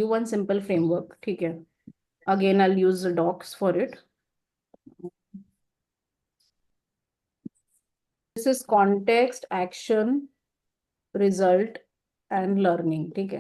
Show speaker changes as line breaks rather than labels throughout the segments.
you one simple framework. ठीक है, again I'll use the docs for it. This is context, action, result and learning. ठीक है,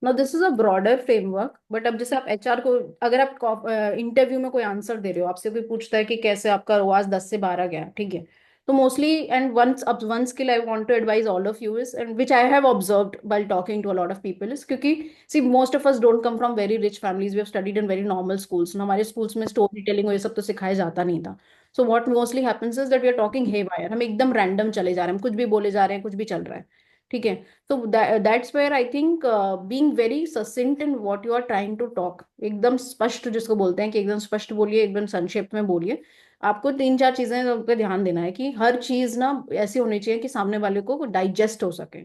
now this is a broader framework, but अब जैसे आप HR को, अगर आप इंटरव्यू में कोई आंसर दे रहे हो, आपसे कोई पूछता है कि कैसे आपका ROAS 10 से 12 गया, ठीक है, तो mostly and one skill I want to advise all of you is, and which I have observed while talking to a lot of people is, क्योंकि see most of us don't come from very rich families, we have studied in very normal schools, हमारे schools में story telling और ये सब तो सिखाया जाता नहीं था. So what mostly happens is that we are talking hey wire, हम एकदम रैंडम चले जा रहे हैं, हम कुछ भी बोले जा रहे हैं, कुछ भी चल रहा है. ठीक है, तो that's where I think being very succinct in what you are trying to talk, एकदम स्पष्ट जिसको बोलते हैं कि एकदम स्पष्ट बोलिए, एकदम संक्षिप्त में बोलिए. आपको 3-4 चीजें पे ध्यान देना है कि हर चीज ना ऐसी होनी चाहिए कि सामने वाले को डाइजेस्ट हो सके.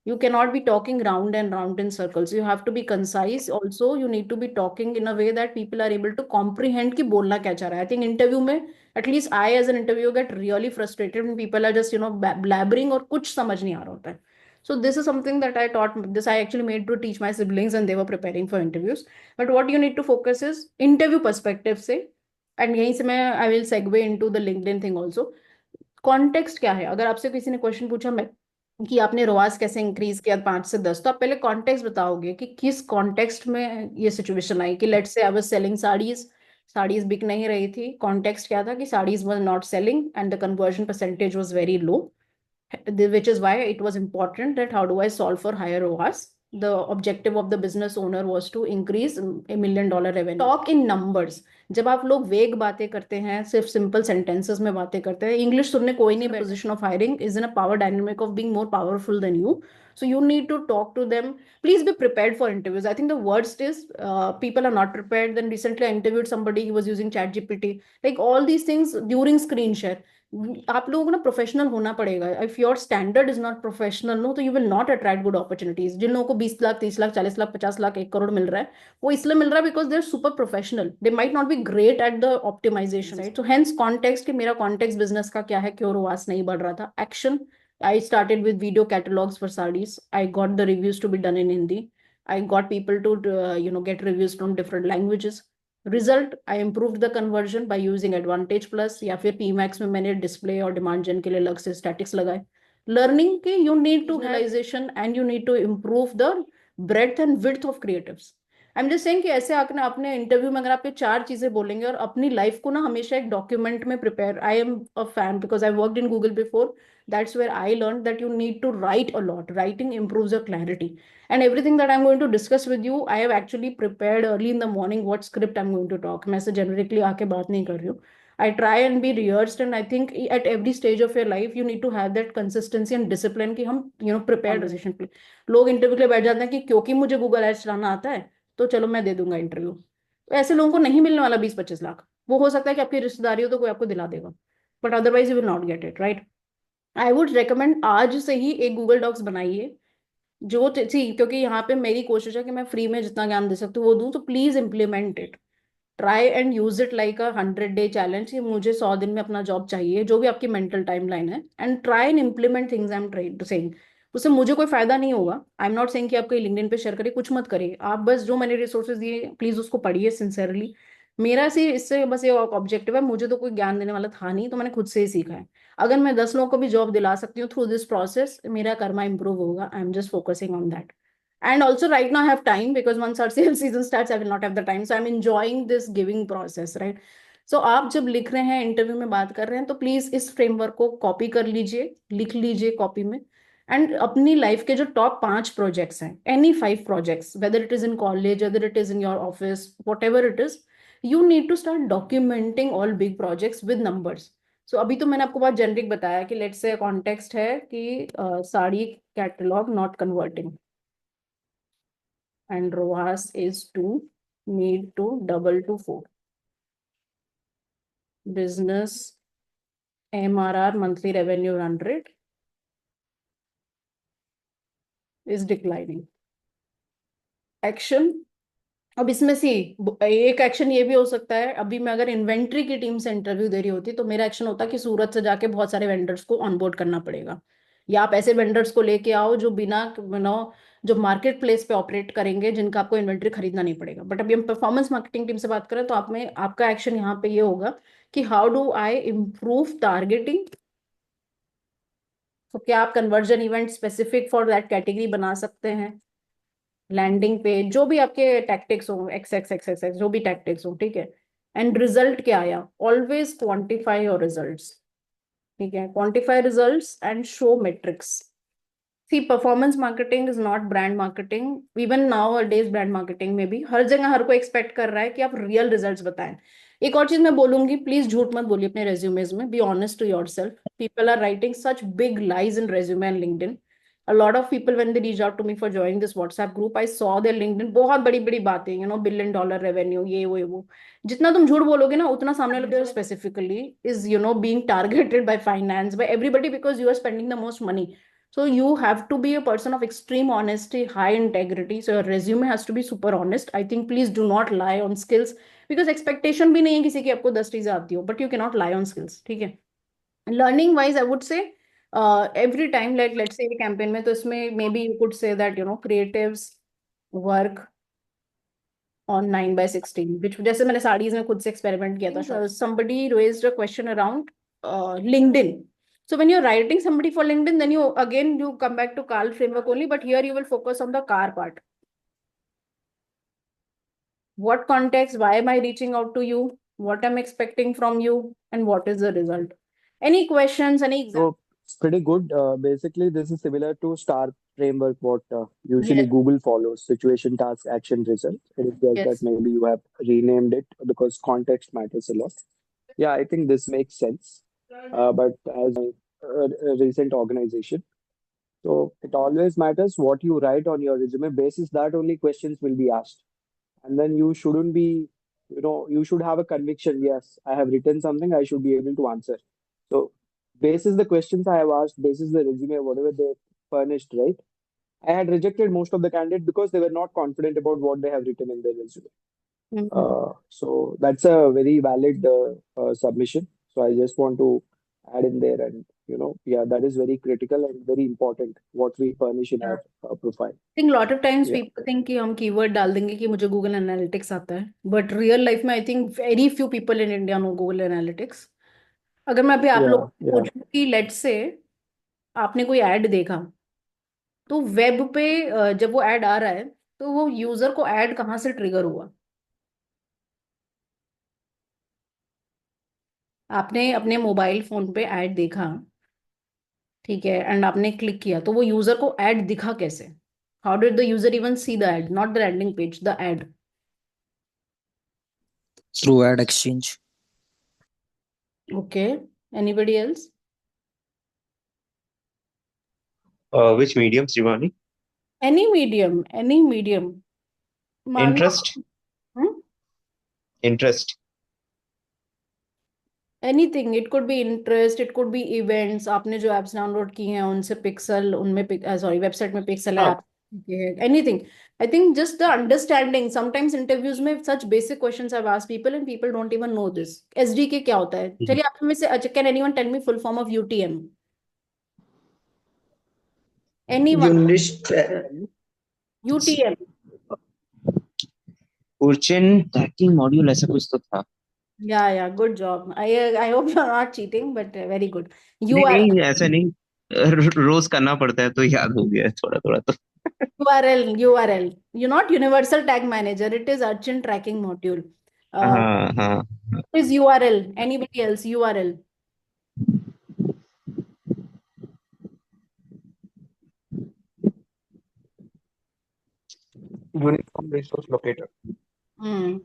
You cannot be talking round and round in circles. You have to be concise. Also, you need to be talking in a way that people are able to comprehend कि बोलना क्या चाह रहा है. I think interview में, at least I as an interviewer get really frustrated when people are just blabbering और कुछ समझ नहीं आ रहा होता है. So this is something that I taught. This I actually made to teach my siblings and they were preparing for interviews. But what you need to focus is interview perspective से, and यहीं से मैं I will segue into the LinkedIn thing also. Context क्या है, अगर आपसे किसी ने क्वेश्चन पूछा मैं कि आपने रोआस कैसे इंक्रीज किया 5 से 10, तो आप पहले कॉन्टेक्स्ट बताओगे कि किस कॉन्टेक्स्ट में ये सिचुएशन आई, कि let's say I was selling saris, saris बिक नहीं रही थी, कॉन्टेक्स्ट क्या था कि saris was not selling and the conversion percentage was very low, which is why it was important that how do I solve for higher ROAS. The objective of the business owner was to increase $1 million revenue. Talk in numbers. जब आप लोग वेग बातें करते हैं, सिर्फ simple sentences में बातें करते हैं, इंग्लिश सुनने कोई नहीं, position of hiring is in a power dynamic of being more powerful than you. So you need to talk to them. Please be prepared for interviews. I think the worst is people are not prepared. Then recently I interviewed somebody, he was using ChatGPT. Like all these things during screen share. आप लोगों को ना professional होना पड़ेगा. If your standard is not professional no, तो you will not attract good opportunities. जिन लोगों को 20 लाख 30 लाख 40 लाख 50 लाख 1 करोड़ मिल रहा है, वो इसलिए मिल रहा है because they are super professional. They might not be great at the optimization, right. So hence context, कि मेरा कॉन्टेक्स्ट बिजनेस का क्या है, क्यों ROAS नहीं बढ़ रहा था. Action, I started with video catalogs for sarees. I got the reviews to be done in Hindi. I got people to get reviews from different languages. Result, I improve the conversion by using advantage plus, या फिर पीमैक्स में मैंने display और demand जन के लिए अलग से स्टैटिक्स लगाए. लर्निंग के you need to realization and you need to improve the breadth and width of creatives. I am just saying कि ऐसे आकर अपने इंटरव्यू में अगर आप ये 4 चीजें बोलेंगे और अपनी लाइफ को ना हमेशा एक डॉक्यूमेंट में prepare. I am a fan because I worked in Google before. That's where I learn that you need to write a lot. Writing improves your clarity. And everything that I'm going to discuss with you, I have actually prepared early in the morning what script I'm going to talk. मैं से generically आके बात नहीं कर रही हूँ. I try and be rehearsed, and I think at every stage of your life you need to have that consistency and discipline कि हम prepare decision पे. लोग इंटरव्यू के लिए बैठ जाते हैं कि क्योंकि मुझे गूगल एड्स चलाना आता है तो चलो मैं दे दूंगा इंटरव्यू. तो ऐसे लोगों को नहीं मिलने वाला 20-25 लाख. वो हो सकता है कि आपकी रिश्तेदारी हो तो कोई आपको दिला देगा, but otherwise you will not get it, right. I would recommend आज से ही एक गूगल डॉक्स बनाइए, जो थी, क्योंकि यहाँ पे मेरी कोशिश है कि मैं फ्री में जितना ज्ञान दे सकती हूँ वो दूं. तो please implement it. Try and use it like a 100 day challenge, कि मुझे 100 दिन में अपना जॉब चाहिए, जो भी आपकी मेंटल टाइमलाइन है, and try and implement things I am trying to saying. उससे मुझे कोई फायदा नहीं होगा. आई एम नॉट सेइंग कि आप कहीं लिंक्डइन पे शेयर करिए, कुछ मत करिए. आप बस जो मैंने रिसोर्सेज दिए प्लीज उसको पढ़िए सिंसियरली. मेरा से इससे बस ये ऑब्जेक्टिव है, मुझे तो कोई ज्ञान देने वाला था नहीं, तो मैंने खुद से ही सीखा है. अगर मैं 10 लोगों को भी जॉब दिला सकती हूँ थ्रू दिस प्रोसेस, मेरा कर्मा इंप्रूव होगा. आई am just focusing on that. And also right now I have time because once our sales season starts I will not have the time, so I'm enjoying this giving process, right. So आप जब लिख रहे हैं, interview में बात कर रहे हैं, तो प्लीज इस फ्रेमवर्क को कॉपी कर लीजिए, लिख लीजिए कॉपी में. एंड अपनी लाइफ के जो टॉप 5 प्रोजेक्ट्स हैं, any 5 projects, whether it is in college, whether it is in your office, whatever it is, you need to start documenting all big projects with numbers. So अभी तो मैंने आपको बहुत generic बताया कि let's say context है कि sari catalogue not converting and ROAS is 2, need to double to 4. Business MRR, monthly revenue run rate, is declining. Action, अब इसमें से एक एक्शन ये भी हो सकता है, अभी मैं अगर इन्वेंट्री की टीम से इंटरव्यू दे रही होती तो मेरा एक्शन होता कि सूरत से जाके बहुत सारे वेंडर्स को ऑनबोर्ड करना पड़ेगा. या आप ऐसे वेंडर्स को लेके आओ जो बिना जो मार्केट प्लेस पे ऑपरेट करेंगे, जिनका आपको इन्वेंट्री खरीदना नहीं पड़ेगा। बट अभी हम परफॉर्मेंस मार्केटिंग टीम से बात करें तो आप में आपका एक्शन यहाँ पे ये होगा कि how do I improve targeting. तो क्या आप conversion event specific for that category बना सकते हैं, लैंडिंग पेज, जो भी आपके टैक्टिक्स हो, x x x x x जो भी टैक्टिक्स हो, ठीक है। एंड रिजल्ट क्या आया, ऑलवेज क्वांटिफाई योर रिजल्ट्स, ठीक है, quantify results and show metrics. See performance marketing is not brand marketing, even nowadays brand marketing में भी हर जगह हर कोई एक्सपेक्ट कर रहा है कि आप रियल रिजल्ट्स बताएं। एक और चीज मैं बोलूंगी, प्लीज झूठ मत बोलिए अपने रेज्यूमेज में, be honest to yourself. People are writing such big lies in resume and LinkedIn. A lot of people when they reach out to me for joining this WhatsApp group, I saw their LinkedIn बहुत बड़ी बड़ी बातें, $1 billion revenue, ये वो। जितना तुम झूठ बोलोगे ना उतना सामने वाले specifically is being targeted by finance, by everybody, because you are spending the most money. So you have to be a person of extreme honesty, high integrity. So your resume has to be super honest. I think please do not lie on skills, because expectation भी नहीं है किसी की आपको 10 चीजें आती हो, but you cannot lie on skills, ठीक है। Learning wise I would say every time, like let's say campaign में, तो इसमें may be you could say that creatives work on 9/16, विच जैसे मैंने साड़ीज में खुद से एक्सपेरिमेंट किया था। somebody raised a question around LinkedIn. So when you're writing somebody for LinkedIn, then you come back to Carl framework only, but here you will focus on the car part. What context, why am I reaching out to you, what I'm expecting from you, and what is the result. Any questions, any example?
So pretty good. Basically, this is similar to STAR framework, what usually
Yes,
Google follows: situation, task, action, result. It is just that
yes.
maybe you have renamed it because context matters a lot. Yeah, I think this makes sense. But as a recent organization, so it always matters what you write on your resume. Basis that only questions will be asked, and then you shouldn't be, you should have a conviction. Yes, I have written something. I should be able to answer. So, basis the questions I have asked, basis the resume, whatever they furnished, right? I had rejected most of the candidates because they were not confident about what they have written in their resume.
Mhm.
So that's a very valid submission. So I just want to add in there, and yeah, that is very critical and very important what we furnish in our profile.
Think lot of times
Yeah,
people think कि हम keyword डाल देंगे कि मुझे Google analytics आता है, but real life में I think very few people in India know Google Analytics. अगर मैं अभी आप लोग
yeah,
को
yeah.
पूछूं कि लेट से आपने कोई ऐड देखा, तो वेब पे जब वो ऐड आ रहा है, तो वो यूजर को ऐड कहाँ से ट्रिगर हुआ। आपने अपने मोबाइल फोन पे ऐड देखा, ठीक है, एंड आपने क्लिक किया, तो वो यूजर को ऐड दिखा कैसे। How did the user even see the ad, not the landing page, the ad.
through ad exchange.
Okay, anybody else.
Which medium, Shivani?
Any medium मान लो।
Interest, interest.
Anything, it could be interest, it could be events, आपने जो apps download की हैं उनसे pixel, उनमें sorry website में pixel है
हाँ,
आप, anything. I think just the understanding, sometimes interviews में such basic questions I ask people and people don't even know this. SDK क्या होता है, चलिए आप में से, अच्छा, can anyone tell me full form of UTM, anyone.
Unit
UTM,
Urchin tracking module ऐसा कुछ तो था।
या good job, I hope you are not cheating, but very good.
नहीं
यू आर
नहीं, ऐसा नहीं। रोज करना पड़ता है तो याद हो गया है थोड़ा थोड़ा तो।
URL, you're not Universal Tag Manager, it is Urchin Tracking Module.
हाँ हाँ।
Is URL, anybody else, URL?
uniform resource locator.
Hmm,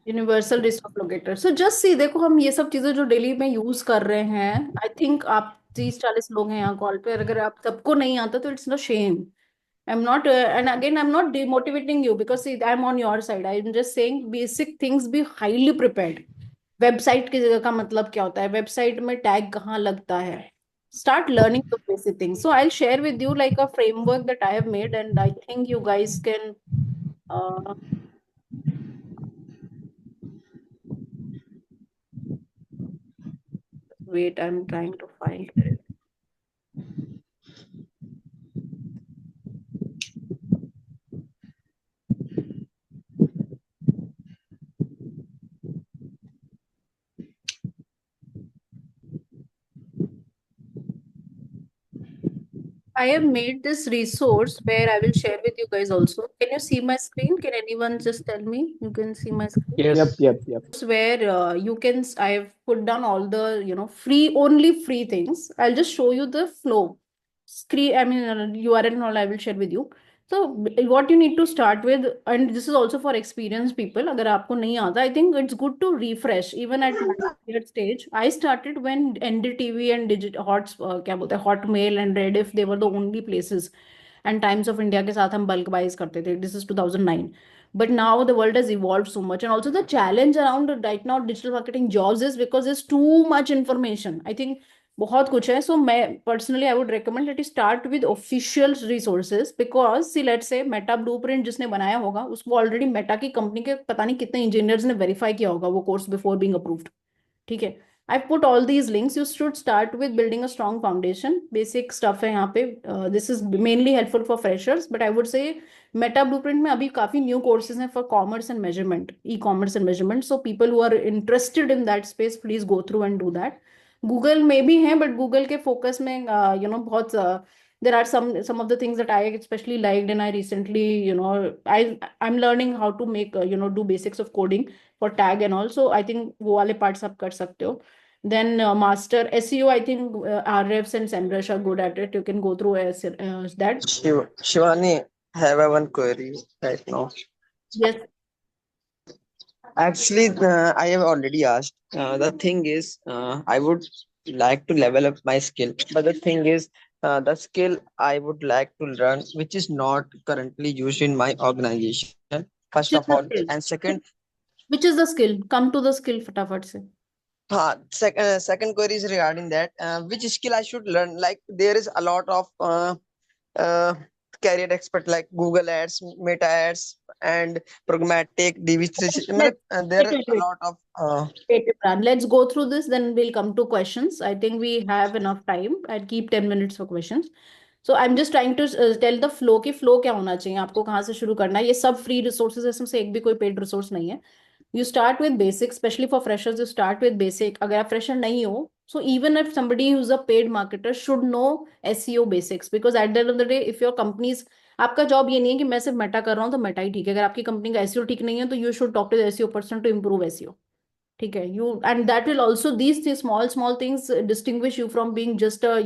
universal resource locator. So just see, देखो हम ये सब चीजें जो डेली में यूज कर रहे हैं, आई थिंक आप 30-40 लोग हैं यहाँ कॉल पे, अगर आप सबको नहीं आता तो it's no shame. I am not, and again I am not demotivating you, because see I am on your side, I am just saying basic things, be highly prepared. Website की जगह का मतलब क्या होता है, वेबसाइट में tag कहाँ लगता है, start learning the basic things. So I'll share with you like a framework that I have made, and I think you guys can uh, wait, I'm trying to find. I have made this resource where I will share with you guys also. Can you see my screen? Can anyone just tell me? You can see my screen?
Yep,
Yes.
yep, yep.
Where you can, I've put down all the, free, only free things. I'll just show you the flow. Screen, I mean, URL and all I will share with you. So what you need to start with, and this is also for experienced people, अगर आपको नहीं आता, I think it's good to refresh. Even at my stage, I started when NDTV and क्या बोलते हैं, Hotmail and Rediff, they were the only places. And Times of India के साथ हम bulk buys करते थे. This is 2009. But now the world has evolved so much, and also the challenge around right now digital marketing jobs is because there's too much information. I think बहुत कुछ है. So मैं personally I would recommend that you start with official resources, because see, let's say Meta Blueprint जिसने बनाया होगा उसको already Meta की company के पता नहीं कितने इंजीनियर्स ने वेरीफाई किया होगा वो कोर्स before being approved. ठीक है. I've put all these links. You should start with building a strong foundation. Basic stuff है यहाँ पे. This is mainly helpful for freshers, but I would say Meta Blueprint में अभी काफी new courses हैं for commerce and measurement, e-commerce and measurement. So people who are interested in that space, please go through and do that. Google में भी हैं, but Google के focus में बहुत there are some of the things that I especially liked, and I recently I'm learning how to make do basics of coding for tag and all. So I think वो वाले parts आप कर सकते हो. Then master SEO, I think Ahrefs and SEMrush are good at it. You can go through that.
Shivani, have a one query right now.
Yes.
Actually, I have already asked. The thing is, I would like to level up my skill, but the thing is, the skill I would like to learn, which is not currently used in my organization, first
Which is
of
the
all,
skill?
and second,
Which is the skill? Come to the skill फटाफट से.
second query is regarding that. Which skill I should learn? Like there is a lot of uh, career expert like Google Ads, Meta Ads, and Programmatic, DV360. There are a lot of.
Wait, Imran, let's go through this, then we'll come to questions. I think we have enough time. I'll keep 10 minutes for questions. So I'm just trying to tell the flow कि flow क्या होना चाहिए, आपको कहाँ से शुरू करना है. ये सब free resources है, इसमें से एक भी कोई paid resource नहीं है. You start with basic, especially for freshers, you start with basic. अगर आप fresher नहीं हो, so even if somebody who's a paid marketer should know SEO basics, because at the end of the day, if your company's, आपका job ये नहीं है कि मैं सिर्फ मेटा कर रहा हूँ तो मेटा ही ठीक है. अगर आपकी कंपनी का SEO ठीक नहीं है तो you should talk to the SEO person to improve SEO. ठीक है. You, and that will also, these small things distinguish you from being just a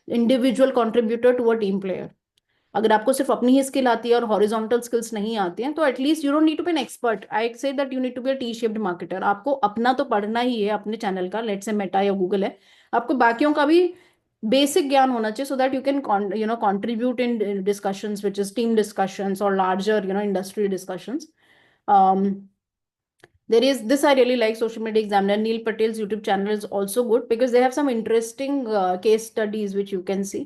individual contributor to a team player. अगर आपको सिर्फ अपनी ही स्किल आती है और horizontal skills नहीं आती हैं, तो at least you don't need to be an expert. I say that you need to be a T shaped marketer. आपको अपना तो पढ़ना ही है, अपने चैनल का, लेट्स से मेटा या गूगल है, आपको बाकियों का भी बेसिक ज्ञान होना चाहिए, so that you can contribute in discussions which is team discussions और larger industry discussions. There is this, I really like Social Media Examiner. Neil Patel's YouTube channel is also good because they have some interesting case studies which you can see.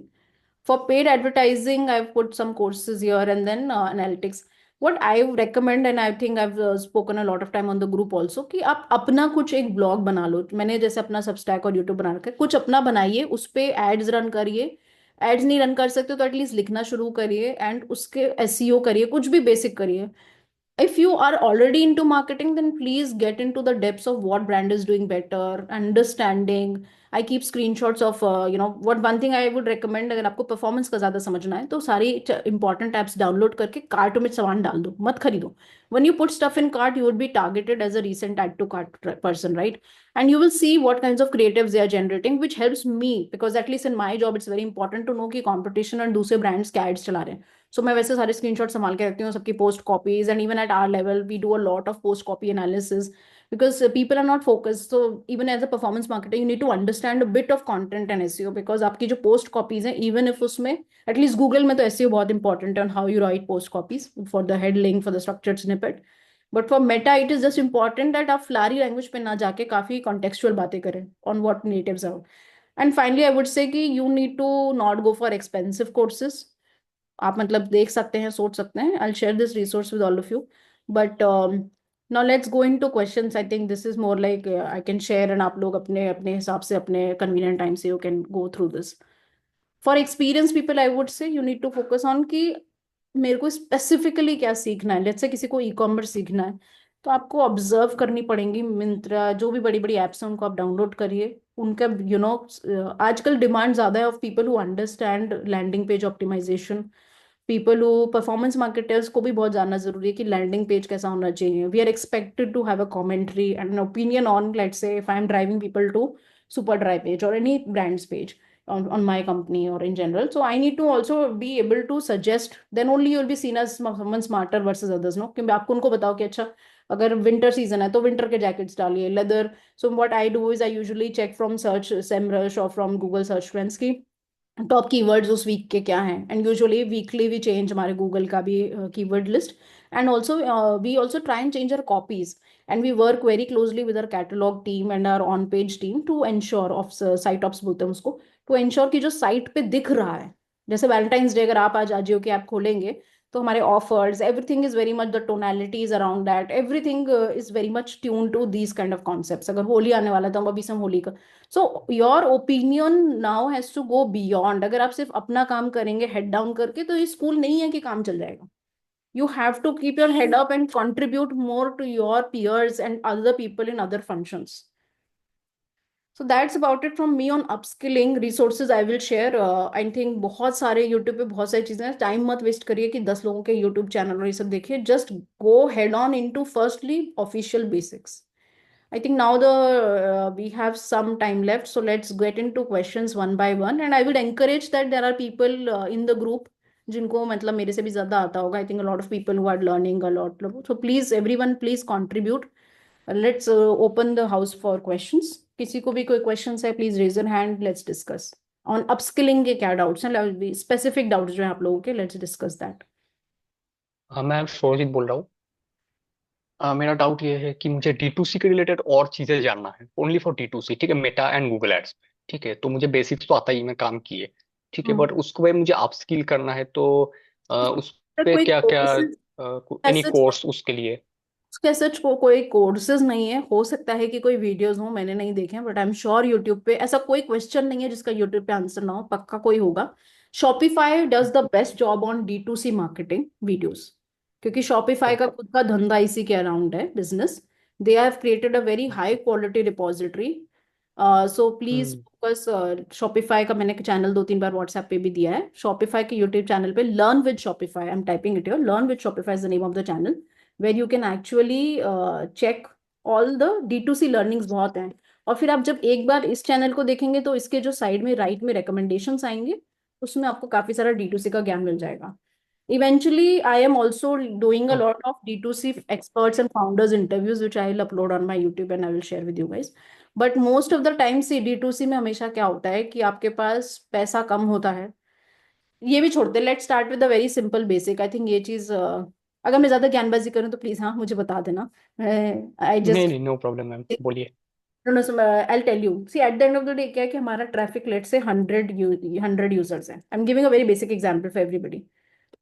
For paid advertising, I've put some courses here, and then analytics. What I recommend, and I think I've spoken a lot of time on the group also, कि आप अपना कुछ एक blog बना लो. मैंने जैसे अपना Substack और YouTube बना रखा है, कुछ अपना बनाइए, उस पे एड्स रन करिए. एड्स नहीं रन कर सकते तो एटलीस्ट लिखना शुरू करिए, एंड उसके SEO करिए, कुछ भी बेसिक करिए. If you are already into marketing, then please get into the depths of what brand is doing better, understanding. I keep screenshots of what one thing I would recommend, अगर आपको performance का ज्यादा समझना है तो सारी important apps download करके cart में सामान डाल दो, मत खरीदो. When you put stuff in cart, you would be targeted as a recent add to cart person, right? And you will see what kinds of creatives they are generating, which helps me, because at least in my job it's very important to know कि competition and दूसरे brands क्या ads चला रहे हैं. So मैं वैसे सारे screenshot संभाल के रखती हूँ सबकी post copies, and even at our level we do a lot of post copy analysis, because people are not focused. So even as a performance marketer, you need to understand a bit of content and SEO, because आपकी जो post copies हैं, even if उसमें at least Google में तो SEO बहुत important है on how you write post copies for the head link, for the structured snippet. But for Meta, it is just important that आप Phulari language पे ना जाके काफी contextual बातें करें on what natives are. And finally, I would say कि you need to not go for expensive courses. आप मतलब देख सकते हैं, सोच सकते हैं. I'll share this resource with all of you. But now let's go into questions. I think this is more like I can share, and आप लोग अपने अपने हिसाब से अपने convenient time से you can go through this. For experienced people, I would say you need to focus on कि मेरे को specifically क्या सीखना है. Let's say किसी को e-commerce सीखना है, तो आपको ऑब्जर्व करनी पड़ेंगी। मिंत्रा, जो भी बड़ी बड़ी एप्स हैं उनको आप डाउनलोड करिए, उनका आजकल डिमांड ज्यादा है of people who understand landing page optimization. People who performance marketers को भी बहुत जानना जरूरी है कि लैंडिंग पेज कैसा होना चाहिए। We are expected to have a commentary and an opinion on, let's say if I am driving people to super drive page और any brands page on my company or in general. So I need to also be able to suggest, then only you'll be seen as someone smarter versus others, no? कि आपको उनको बताओ कि अच्छा, अगर winter season है तो winter के जैकेट्स डालिए, leather. So what I do is I usually check from search Semrush और फ्रॉम गूगल सर्च ट्रेंड्स की टॉप कीवर्ड्स उस वीक के क्या हैं, and usually weekly we change हमारे गूगल का भी keyword list. And also we also try and change our copies, and we work very closely with our catalogue team and our on page team to ensure off site ops बोलते हैं उसको, to ensure कि जो site पे दिख रहा है, जैसे वैलेंटाइंस डे अगर आप आज अजियो की ऐप खोलेंगे तो हमारे offers, everything is very much, the tonalities around that, everything is very much tune to these kind of concepts. अगर होली आने वाला है तो हम अभी से हम होली का, so your opinion now has to go beyond. अगर आप सिर्फ अपना काम करेंगे हेड डाउन करके तो ये स्कूल नहीं है कि काम चल जाएगा। You have to keep your head up and contribute more to your peers and other people in other functions. So that's about it from me on upskilling. Resources I will share. I think बहुत सारे YouTube पे बहुत सारी चीजें हैं, time मत waste करिए कि 10 लोगों के YouTube चैनल और ये सब देखिए। Just go head on into firstly official basics. I think now we have some time left, so let's get into questions one by one. And I would encourage that there are people in the group जिनको मतलब मेरे से भी ज्यादा आता होगा। I think a lot of people who are learning a lot. So please, everyone, please contribute. Let's open the house for questions. किसी को भी कोई questions है, please raise your hand. Let's discuss. On upskilling के क्या doubts हैं, specific doubts जो हैं आप लोगों के, let's discuss that.
हाँ, मैं शोरजीत बोल रहा हूँ। मेरा डाउट ये है कि मुझे D2C के रिलेटेड और चीजें जानना है, ओनली फॉर D2C। ठीक है, मेटा एंड गूगल एड्स। ठीक है, तो मुझे बेसिक्स तो आता ही, मैं काम किए। ठीक है,
हम्म।
बट उसको भाई मुझे अपस्किल करना है, तो उस पे
कोई
क्या क्या,
courses
एनी
ऐसे
कोर्स उसके लिए?
उसके सच को कोई कोर्सेज नहीं है, हो सकता है कि कोई वीडियोस हो, मैंने नहीं देखे हैं, but I am sure YouTube पे ऐसा कोई क्वेश्चन नहीं है जिसका यूट्यूब पे आंसर ना हो, पक्का कोई होगा। Shopify does the best job on D2C marketing videos, क्योंकि शॉपिफाई का खुद का धंधा इसी के अराउंड है, business. They have created a very high quality repository. So please
hmm.
Focus. Shopify का मैंने चैनल 2-3 बार व्हाट्सएप पे भी दिया है। शॉपिफाई के यूट्यूब चैनल पे learn with Shopify, I am typing it here, learn with Shopify is the name of the channel, where you can actually check all the D2C learnings बहुत हैं। और फिर आप जब एक बार इस चैनल को देखेंगे तो इसके जो साइड में राइट में recommendations आएंगे, उसमें आपको काफी सारा D2C का ज्ञान मिल जाएगा। Eventually, I am also doing a lot of D2C experts and founders interviews, which I will upload on my YouTube and I will share with you guys. But most of the time से D2C में हमेशा क्या होता है कि आपके पास पैसा कम होता है। ये भी छोड़ते, let's start with the very simple basic. I think ये चीज, अगर मैं ज्यादा ज्ञानबाजी करूँ तो प्लीज हाँ मुझे बता देना। आई
नहीं
जस्ट
नहीं, नो प्रॉब्लम मैम, बोलिए।
I tell you, see at the end of the day क्या है कि हमारा ट्रैफिक लेट से 100 यूजर्स हैं। I am giving a very basic example for everybody.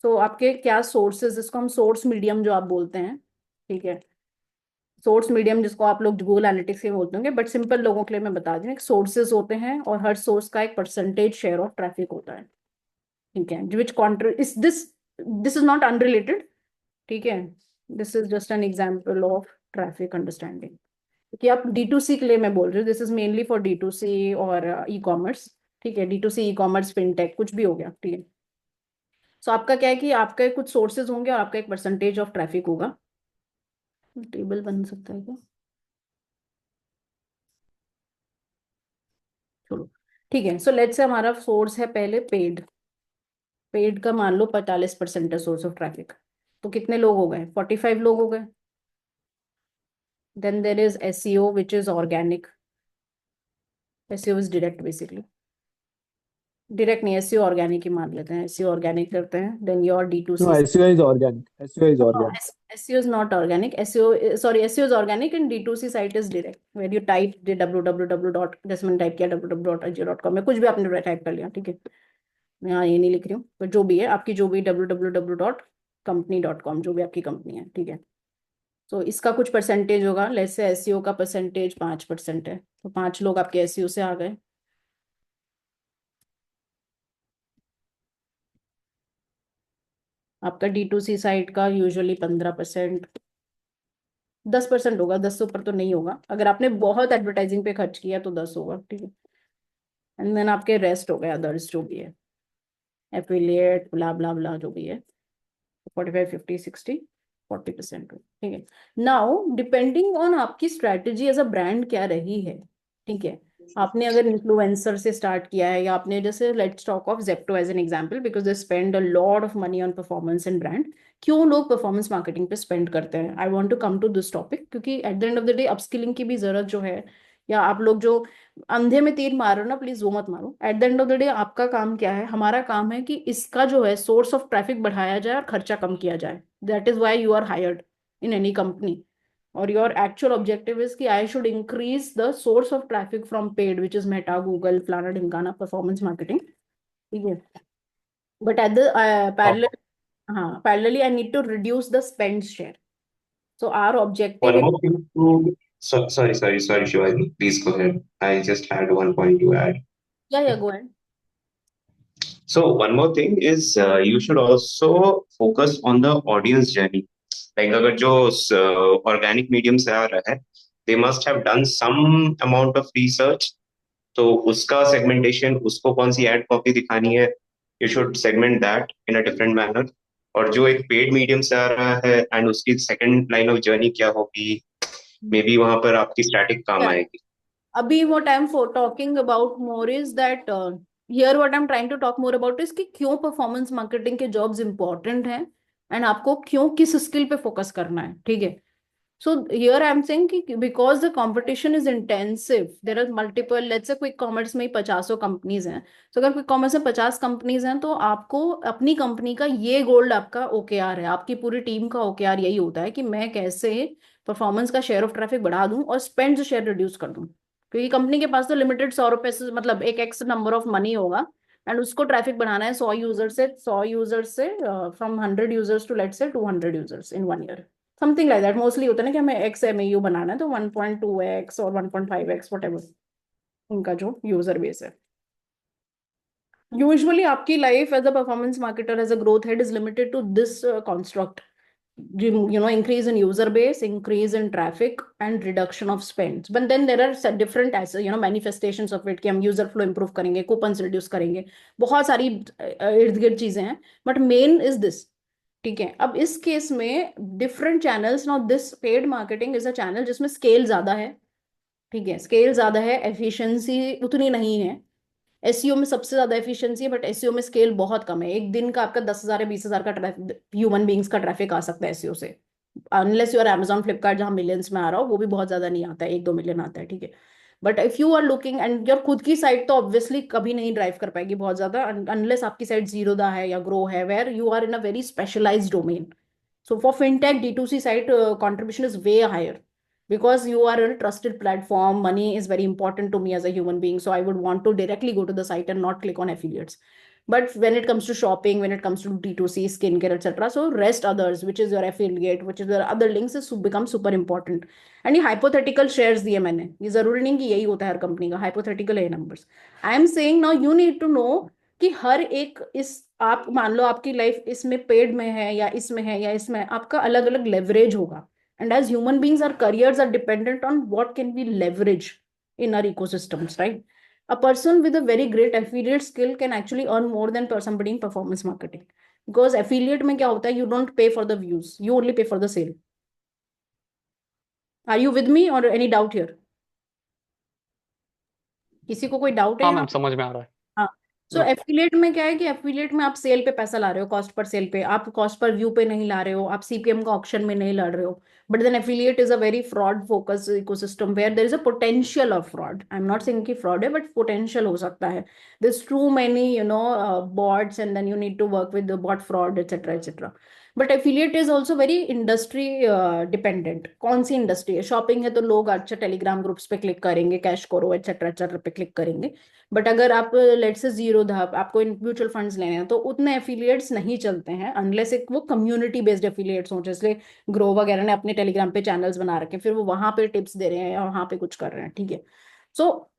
तो आपके क्या सोर्सेज, जिसको हम सोर्स मीडियम जो आप बोलते हैं, ठीक है, सोर्स मीडियम जिसको आप लोग गूगल एनालिटिक्स के बोलते होंगे, बट सिंपल लोगों के लिए मैं बता दूं, सोर्सेज होते हैं और हर सोर्स का एक परसेंटेज शेयर ऑफ ट्रैफिक होता है। ठीक है, which country is this is not unrelated. ठीक है, this is just an example of traffic understanding कि आप D2C के लिए मैं बोल रही हूँ, this is mainly for D2C और ई कॉमर्स। ठीक है, D2C ई कॉमर्स फिनटेक कुछ भी हो गया। ठीक है, सो आपका क्या है कि आपके कुछ सोर्सेज होंगे और आपका एक परसेंटेज ऑफ ट्रैफिक होगा। टेबल बन सकता है क्या? चलो ठीक है, सो लेट्स से हमारा सोर्स है पहले पेड। पेड का मान लो 45% है सोर्स ऑफ ट्रैफिक, तो कितने लोग हो गए? 45 लोग हो गए। Then there is SEO which is organic. SEO is direct basically, direct नहीं, SEO ऑर्गेनिक ही मान लेते हैं, SEO ऑर्गेनिक करते हैं। Then your
No,
D2C,
SEO is organic. SEO is organic.
SEO is not organic. SEO is organic and D2C site is direct, where you type the www dot, जैसे मैंने type किया www.ajio.com में, कुछ भी आपने type कर लिया। ठीक है, मैं यहाँ ये नहीं लिख रही हूँ, पर जो भी है आपकी, जो भी www.company.com, जो भी आपकी कंपनी है। ठीक है, तो इसका कुछ परसेंटेज होगा, लेट्स से SEO का परसेंटेज 5% है, तो 5 लोग आपके SEO से आ गए। आपका D2C साइट का यूजुअली 15%, 10% होगा, 10 से ऊपर तो नहीं होगा। अगर आपने बहुत एडवर्टाइजिंग पे खर्च किया तो 10 होगा, ठीक है। एंड देन आपके रेस्ट हो गए अदर्स जो भी है, एफिलिएट ब्ला ब्ला ब्ला जो भी है, 45, 50, 60, 40% हो, ठीक है। नाउ डिपेंडिंग ऑन आपकी स्ट्रैटेजी एज अ ब्रांड क्या रही है, ठीक है। आपने अगर इन्फ्लुएंसर से स्टार्ट किया है, या आपने जैसे let's talk of Zepto as an example, because they spend a lot of money on performance and brand. क्यों लोग परफॉर्मेंस मार्केटिंग पे स्पेंड करते हैं, I want to come to this topic, क्योंकि at the end of the day upskilling की भी जरूरत जो है, या आप लोग जो अंधे में तीर मारो ना, प्लीज वो मत मारो। Eight the end of the day आपका काम क्या है, हमारा काम है कि इसका जो है सोर्स ऑफ ट्रैफिक बढ़ाया जाए और खर्चा कम किया जाए। That is why you are hired in any company, और योर एक्चुअल ऑब्जेक्टिव इज कि I should increase the source of traffic from paid, which is Meta, Google, फलाना ढिमकाना, परफॉर्मेंस मार्केटिंग, ठीक है। बट एट द पैरेलल, हाँ, parallelly I need to reduce the spend share. So our objective
One
इज,
more thing to sorry, Shivaji. Please go ahead. I just had one point to add.
या go and,
So one more thing is you should also focus on the audience journey. Like अगर जो organic medium से आ रहा है, they must have done some amount of research. तो उसका segmentation, उसको कौन सी ad copy दिखानी है, you should segment that in a different manner. और जो एक पेड मीडियम से आ रहा है एंड उसकी सेकंड लाइन ऑफ जर्नी क्या होगी, मे बी वहां पर आपकी स्टैटिक काम आएगी।
अभी what I'm for talking about more is that here what I'm trying to talk more about is कि क्यों परफॉर्मेंस मार्केटिंग के जॉब्स इंपॉर्टेंट हैं, एंड आपको क्यों किस स्किल पे फोकस करना है, ठीक है। So here I am saying कि because the competition is intensive, there are multiple, let's say quick commerce में ही 50 कंपनीज हैं। तो अगर क्विक कॉमर्स में 50 कंपनीज हैं, तो आपको अपनी कंपनी का ये गोल्ड आपका ओकेआर है, आपकी पूरी टीम का ओकेआर यही होता है कि मैं कैसे परफॉर्मेंस का शेयर ऑफ ट्रैफिक बढ़ा दूं और स्पेंड शेयर रिड्यूस कर दूं। क्योंकि कंपनी के पास तो लिमिटेड 100 रुपए से, मतलब एक एक्स नंबर ऑफ मनी होगा, एंड उसको ट्रैफिक बढ़ाना है 100 यूजर से फ्रॉम 100 यूजर्स टू लेट से 200 users in 1 year, something like that. Mostly होता है ना कि हमें एक्स एमएयू बनाना है, तो 1.2x और 1.5x वट एवर उनका जो यूजर बेस है। यूजुअली आपकी life as a performance marketer, as a growth head, is limited to this construct. Increase in user base, increase in traffic, and reduction of spends. But then there are different as manifestations of it, कि हम user flow improve करेंगे, coupons reduce करेंगे, बहुत सारी इर्द गिर्द चीजें हैं, बट मेन इज दिस, ठीक है। अब इस केस में different channels, now this paid marketing is a channel जिसमें स्केल ज्यादा है, ठीक है। स्केल ज्यादा है, एफिशिएंसी उतनी नहीं है। एसईओ में सबसे ज्यादा एफिशिएंसी है, बट एसईओ में स्केल बहुत कम है। एक दिन का आपका 10,000 या 20,000 का ह्यूमन बींग्स का ट्रैफिक आ सकता है एसईओ से, unless you are Amazon Flipkart जहां मिलियंस में आ रहा हो, वो भी बहुत ज्यादा नहीं आता है, 1-2 मिलियन आता है, ठीक है। But if you are looking and your खुद की साइट, तो ऑब्वियसली कभी नहीं ड्राइव कर पाएगी बहुत ज्यादा, अनलेस आपकी साइट जीरोदा है या ग्रो है, where you are in a very specialised domain. So for fintech, D2C site contribution is way higher because you are a trusted platform. Money is very important to me as a human being. So I would want to directly go to the site and not click on affiliates. But when it comes to shopping, when it comes to D2C, skincare, etc., so rest others, which is your affiliate, which is your other links, is become super important. And ये hypothetical shares दिए मैंने, ये जरूरी नहीं कि यही होता है हर कंपनी का, hypothetical है numbers. I am saying now you need to know कि हर एक इस, आप मान लो आपकी लाइफ इसमें पेड में है या इसमें है या इसमें है, आपका अलग अलग लेवरेज होगा। And as human beings are careers are dependent on what can be leverage in our ecosystems, right. A person with a very great affiliate skill can actually earn more than somebody in performance marketing, because affiliate में क्या होता है, you don't pay for the views, you only pay for the sale. Are you with me or any doubt here? किसी को कोई doubt है
हाँ
यहाँ?
मैम, समझ में आ रहा है।
हाँ। सो
हाँ
एफिलिएट में क्या है कि एफिलिएट में आप सेल पे पैसा ला रहे हो, कॉस्ट पर सेल पे, आप कॉस्ट पर व्यू पे नहीं ला रहे हो, आप सीपीएम का ऑप्शन में नहीं लड़ रहे हो। But then affiliate is a very fraud focus ecosystem where there is a potential of fraud. I am not saying कि फ्रॉड है, बट पोटेंशियल हो सकता है। There is too many bots, and then you need to work with bot fraud etcetera etcetera. But affiliate is also very industry dependent. कौन सी industry है, shopping है तो लोग अच्छा टेलीग्राम ग्रुप्स पे क्लिक करेंगे, कैश करो एटसेट्रा एटसेट्रा पे क्लिक करेंगे। बट अगर आप लेट से जीरो धा आपको इन म्यूचुअल फंड्स लेने हैं, तो उतने एफिलिएट्स नहीं चलते हैं, अनलेस एक वो कम्युनिटी बेस्ड एफिलिएट्स हो, जैसे ग्रो वगैरह ने अपने टेलीग्राम पे चैनल्स बना रखे हैं, फिर वो वहां पे टिप्स दे रहे हैं या वहां पे कुछ कर रहे हैं, ठीक है। सो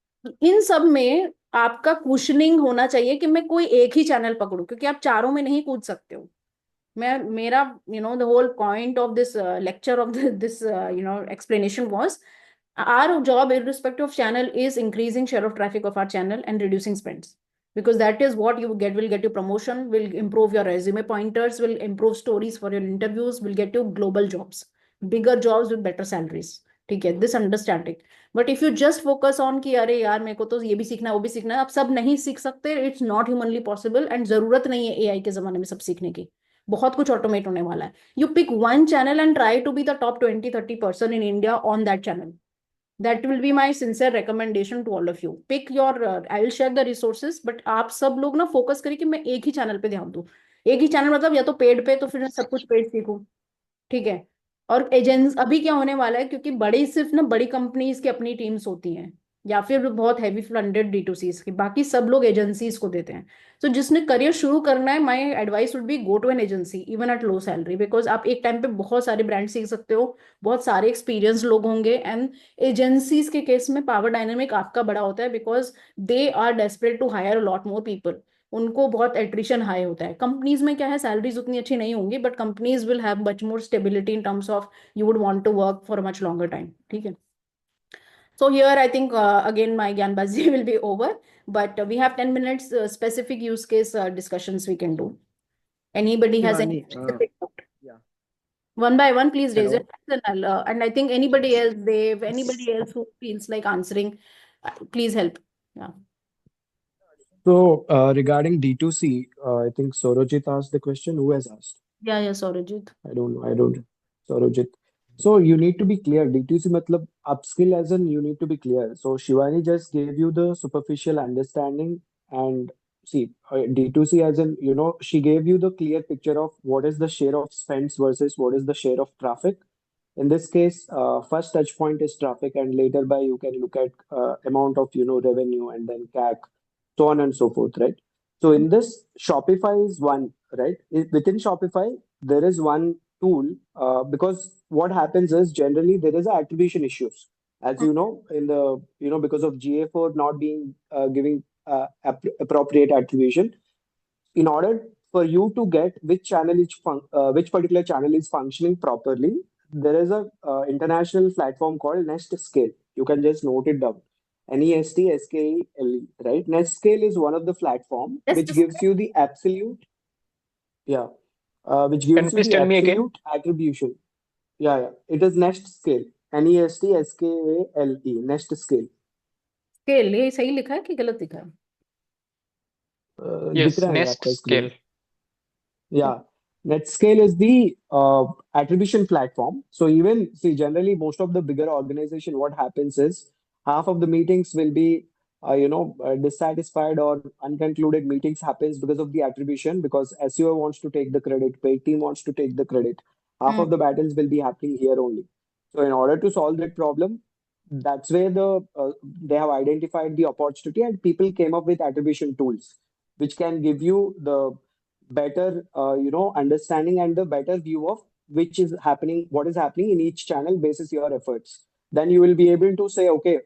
इन सब में आपका कुशनिंग होना चाहिए कि मैं कोई एक ही चैनल पकड़ूं, क्योंकि आप चारों में नहीं कूद सकते हो। मेरा the whole point of this lecture of this explanation was our job irrespective of channel is increasing share of traffic of our channel and reducing spends, because that is what you get, will get you promotion, will improve your resume pointers, will improve stories for your interviews, will get you global jobs, bigger jobs with better salaries. ठीक है, this understanding. But if you just focus on कि अरे यार मेरे को तो ये भी सीखना है वो भी सीखना है, आप सब नहीं सीख सकते, it's not humanly possible, and जरूरत नहीं है एआई के जमाने में सब सीखने की, बहुत कुछ ऑटोमेट होने वाला है. You pick one channel and try to be the top 20-30% in India on that channel. That will be my sincere recommendation to all of you. Pick your I will share the resources, but आप सब लोग ना focus करिए कि मैं एक ही channel पे ध्यान दूं. एक ही चैनल मतलब या तो पेड पे, तो फिर मैं सब कुछ पेड सीखूं. ठीक है. और एजेंस अभी क्या होने वाला है, क्योंकि बड़ी सिर्फ ना बड़ी कंपनीज की अपनी टीम्स होती हैं, या फिर बहुत हैवी फंडेड D2Cs की, बाकी सब लोग एजेंसीज को देते हैं. तो जिसने करियर शुरू करना है, my advice would be go to an agency even at low salary, because आप एक टाइम पे बहुत सारे ब्रांड सीख सकते हो, बहुत सारे एक्सपीरियंस लोग होंगे. एंड एजेंसीज के केस में पावर डायनेमिक आपका बड़ा होता है, because they are desperate to hire lot more people. उनको बहुत एट्रिशन हाई होता है. कंपनीज में क्या है, सैलरीज उतनी अच्छी नहीं होंगी, but companies will have much more stability in terms of you would want to work for much longer time. ठीक है. So here I think again my Gyanbazi will be over, but we have 10 minutes specific use case discussions we can do. Anybody has any
Shivani,
specific doubt?
yeah.
One by one, please raise your
Hello.
hands, and and I think anybody else, Dave, anybody else who feels like answering, please help. Yeah.
So regarding D2C, I think Sorojit asked the question. Who has asked?
Yeah, Saurajit.
I don't know. I don't. Sorojit. So you need to be clear. D2C matlab upskill as in you need to be clear. So Shivani just gave you the superficial understanding, and see D2C as in she gave you the clear picture of what is the share of spends versus what is the share of traffic. In this case, first touch point is traffic, and later by you can look at amount of revenue and then CAC, so on and so forth, right? So in this, Shopify is one, right? Within Shopify, there is one tool because what happens is generally there is a attribution issues, as you know, in the because of GA4 not being giving appropriate attribution. In order for you to get which particular channel is functioning properly, there is a international platform called NestScale. You can just note it down. NESTSCALE, right? NestScale is one of the platform
Let's
which
just
gives you the absolute, yeah, which
Can
gives
you
you
please
the
tell me again?
absolute attribution. Yeah. It is NestScale. NESTSCALE, NestScale.
scale, ये सही लिखा है कि गलत लिखा है?
दिख
Yes,
रहा है
Nest
आपका screen?
Scale.
Yeah. NetScale is the attribution platform. So even see, generally most of the bigger organization, what happens is half of the meetings will be, dissatisfied or unconcluded meetings happens because of the attribution. Because SEO wants to take the credit, paid team wants to take the credit. Half of the battles will be happening here only. So in order to solve that problem, that's where they have identified the opportunity, and people came up with attribution tools, which can give you the better understanding and the better view of what is happening in each channel basis your efforts. Then you will be able to say, okay,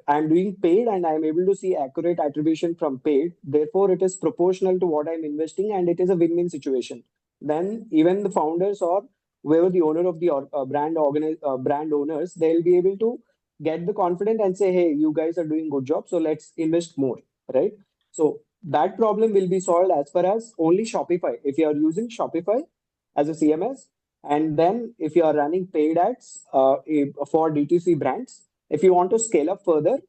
I'm doing paid and I'm able to see accurate attribution from paid, therefore it is proportional to what I'm investing and it is a win-win situation. Then even the founders or whoever the owner of the brand owners, they'll be able to get the confidence and say, hey, you guys are doing good job, so let's invest more, right? So that problem will be solved as far as only Shopify. If you are using Shopify as a CMS, and then if you are running paid ads for D2C brands, if you want to scale up further,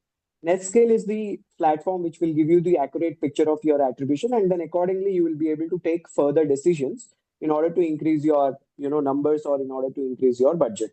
NetScale is the platform which will give you the accurate picture of your attribution, and then accordingly you will be able to take further decisions in order to increase your numbers or in order to increase your budget.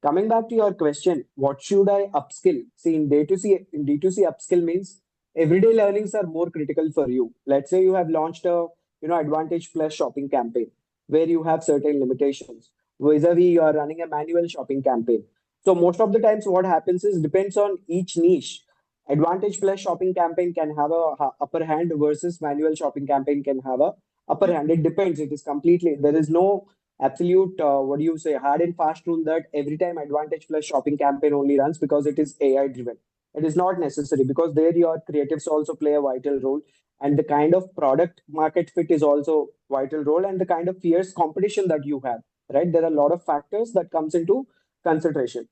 Coming back to your question, what should I upskill? See, in D2C upskill means everyday learnings are more critical for you. Let's say you have launched a Advantage Plus shopping campaign where you have certain limitations. Vis-a-vis, you are running a manual shopping campaign. So most of the times, what happens is depends on each niche. Advantage Plus shopping campaign can have a upper hand versus manual shopping campaign can have a upper hand. It depends. It is completely, there is no absolute hard and fast rule that every time Advantage Plus shopping campaign only runs because it is AI driven. It is not necessary, because there your creatives also play a vital role. and the kind of product market fit is also vital role, and the kind of fierce competition that you have, right? There are a lot of factors that comes into consideration.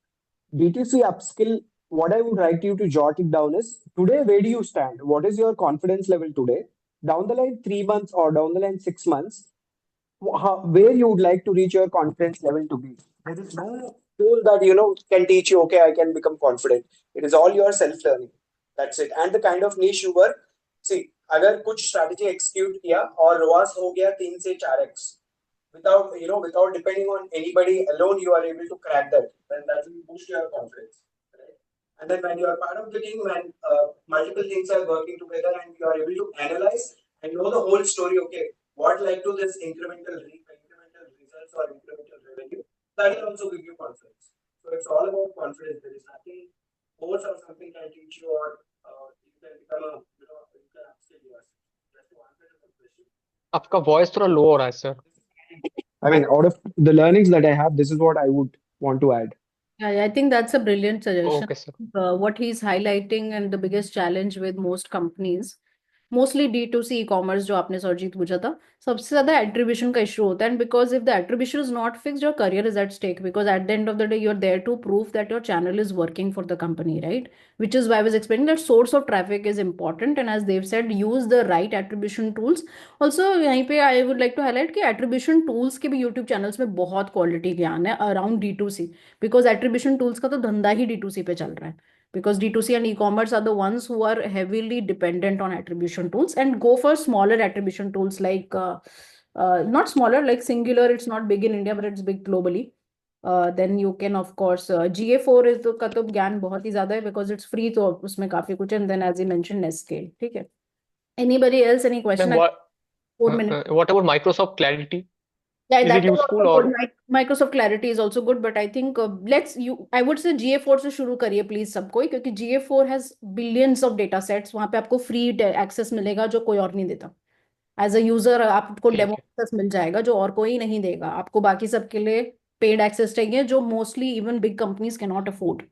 DTC upskill, what I would like you to jot it down is today, where do you stand? What is your confidence level today? Down the line, 3 months or down the line, 6 months, where you would like to reach your confidence level to be. There is no tool that can teach you, okay, I can become confident. It is all your self-learning. That's it. And the kind of niche you work. See, अगर कुछ strategy execute किया और ROAS हो गया 3 से 4x, without depending on anybody alone, you are able to crack that. Then that will boost your confidence. Right? And then when you are part of the team, when multiple things are working together and you are able to analyze and know the whole story, okay, what led to this incremental results or incremental revenue, that will also give you confidence. So it's all about confidence. There is nothing course or something can teach you, or you can become you can upskill yourself. Just to answer the question.
आपका voice थोड़ा लो हो रहा है sir.
I mean, out of the learnings that I have, this is what I would want to add.
Yeah, I think that's a brilliant suggestion.
Okay sir.
What he's highlighting and the biggest challenge with most companies, mostly D2C e-commerce जो आपने सरजीत पूछा था, सबसे ज्यादा attribution का issue होता है. And because if the attribution is not fixed, your career is at stake, because at the end of the day you are there to prove that your channel is working for the company, right? Which is why I was explaining that source of traffic is important, and as they've said, use the right attribution tools. Also यहाँ पे I would like to highlight कि attribution tools के भी YouTube channels में बहुत quality ज्ञान है around D2C, because attribution tools का तो धंधा ही D2C पे चल रहा है. Because D2C and e-commerce are the ones who are heavily dependent on attribution tools, and go for smaller attribution tools like not smaller, like Singular. It's not big in India, but it's big globally. Then you can of course GA4 is का तो ज्ञान बहुत ही ज्यादा है because it's free, तो उसमें काफी कुछ है. And then as you mentioned, Nescale. ठीक है. Anybody else? Any question?
Then what
4 minutes.
what about Microsoft Clarity?
Yeah,
Is
that
it
is
useful
also
or
good. Microsoft Clarity is also good, but I think I would say GA4 से शुरू करिए please सबको, क्योंकि GA4 has billions of data sets. वहां पे आपको free access मिलेगा जो कोई और नहीं देता. एज अ यूजर आपको
ठीक
डेमो
है.
एक्सेस मिल जाएगा जो और कोई नहीं देगा आपको. बाकी सबके लिए पेड एक्सेस चाहिए, जो mostly even big companies can not afford,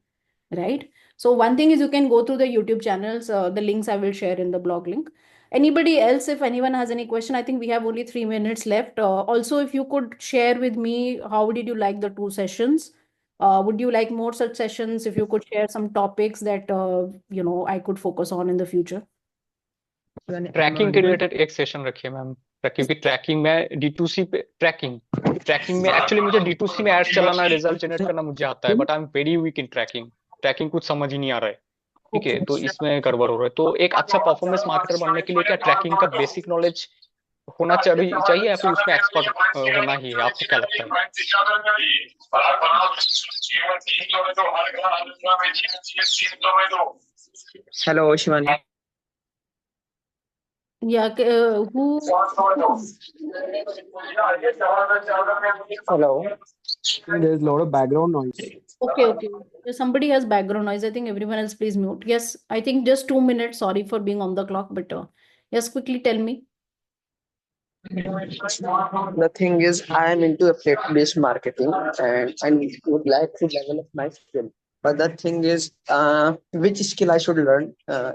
right? So one thing is you can go through the YouTube channels, the links I will share in the blog link. Anybody else, if anyone has any question, I think we have only 3 minutes left. Also, if you could share with me, how did you like the 2 sessions? Would you like more such sessions? If you could share some topics that, I could focus on in the future.
Tracking के related एक session रखिए ma'am, क्योंकि tracking में D2C पे trekking में actually मुझे D2C में ads चलाना, रिजल्ट जनरेट करना मुझे आता है, but I am very weak in tracking कुछ समझ ही नहीं आ रहा है. ठीक है, तो इसमें गड़बड़ हो रहा है. तो एक अच्छा परफॉर्मेंस मार्केटर बनने के लिए क्या ट्रैकिंग का बेसिक नॉलेज होना चाहिए या फिर उसमें एक्सपर्ट होना ही है? आपको क्या लगता है?
Hello, Shivani.
Yeah, who?
Hello.
There's a lot of background noise.
Okay. If somebody has background noise, I think everyone else please mute. Yes, I think just 2 minutes. Sorry for being on the clock, but yes, quickly tell me.
The thing is, I am into affiliate-based marketing and I would like to develop my skill. But the thing is, which skill I should learn? There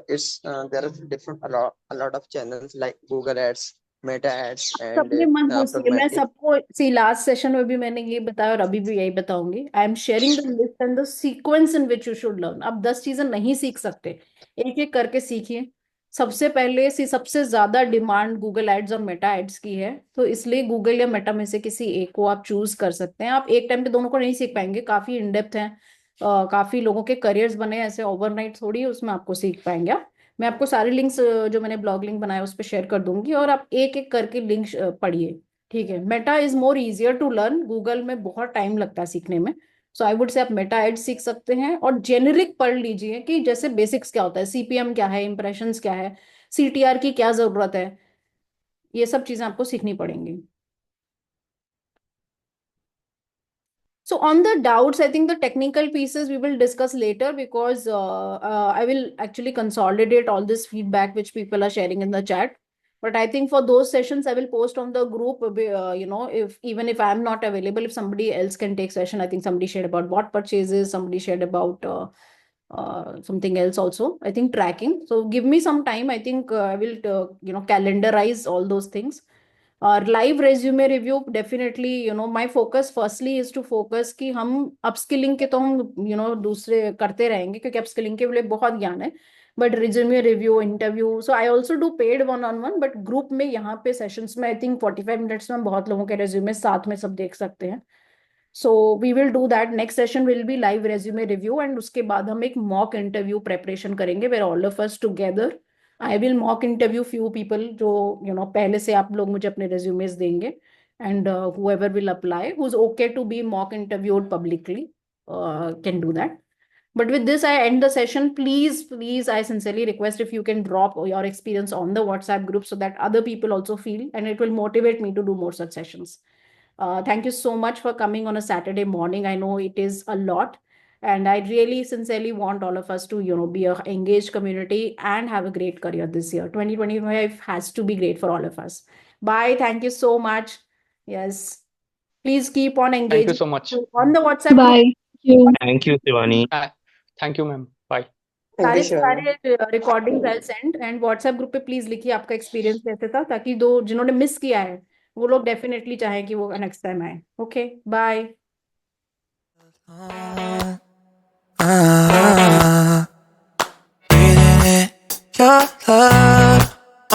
are a lot of channels like Google Ads, Meta Ads, and
सबने मन हो सी मैं
Pragmatic.
सबको सी last session में भी मैंने ये बताया और अभी भी यही बताऊंगी. I am sharing the list and the sequence in which you should learn. आप 10 चीजें नहीं सीख सकते, एक एक करके सीखिए. सबसे पहले सबसे ज्यादा डिमांड गूगल एड्स और मेटा एड्स की है, तो इसलिए गूगल या मेटा में से किसी एक को आप चूज कर सकते हैं. आप एक टाइम पे दोनों को नहीं सीख पाएंगे, काफी इन डेप्थ है. काफी लोगों के करियर्स बने ऐसे ओवरनाइट थोड़ी उसमें आपको सीख पाएंगे आप. मैं आपको सारे लिंक्स जो मैंने ब्लॉग लिंक बनाया उस पर शेयर कर दूंगी और आप एक एक करके लिंक पढ़िए. ठीक है. Meta is more easier to learn. Google में बहुत टाइम लगता है सीखने में. सो आई वुड से आप मेटा एड सीख सकते हैं और जेनेरिक पढ़ लीजिए कि जैसे बेसिक्स क्या होता है, CPM क्या है, इंप्रेशंस क्या है, CTR की क्या जरूरत है. ये सब चीजें आपको सीखनी पड़ेंगी. So on the doubts, I think the technical pieces we will discuss later, because I will actually consolidate all this feedback which people are sharing in the chat. But I think for those sessions, I will post on the group, if even if I'm not available, if somebody else can take session. I think somebody shared about bot purchases, somebody shared about something else also. I think tracking. So give me some time. I think I will, calendarize all those things. Live resume review, definitely, my focus firstly is to focus कि हम upskilling के तो हम दूसरे करते रहेंगे क्योंकि upskilling के लिए बहुत ज्ञान है, but resume review interview, so I also do paid one-on-one, but group में यहाँ पे sessions में I think 45 minutes में हम बहुत लोगों के resume साथ में सब देख सकते हैं. So we will do that. Next session will be live resume review, and उसके बाद हम एक mock interview preparation करेंगे where all of us together. I will mock interview few people जो पहले से आप लोग मुझे अपने resumes देंगे, and whoever will apply who's okay to be mock interviewed publicly can do that. But with this, I end the session. Please, I sincerely request if you can drop your experience on the WhatsApp group so that other people also feel, and it will motivate me to do more such sessions. Thank you so much for coming on a Saturday morning. I know it is a lot, and I really sincerely want all of us to, be a engaged community and have a great career this year. 2025 has to be great for all of us. Bye. Thank you so much. Yes. Please keep on
Thank you
engaging
so much.
on the WhatsApp group.
Bye. Thank you.
Thank you, Shivani.
Thank you, ma'am. Bye.
Thank you,
सारे
Shivani.
सारे recordings I send, and WhatsApp group पे please लिखिए आपका experience कैसे था, ताकि दो जिन्होंने मिस किया है वो लोग डेफिनेटली चाहें कि वो नेक्स्ट टाइम आए. Okay, bye.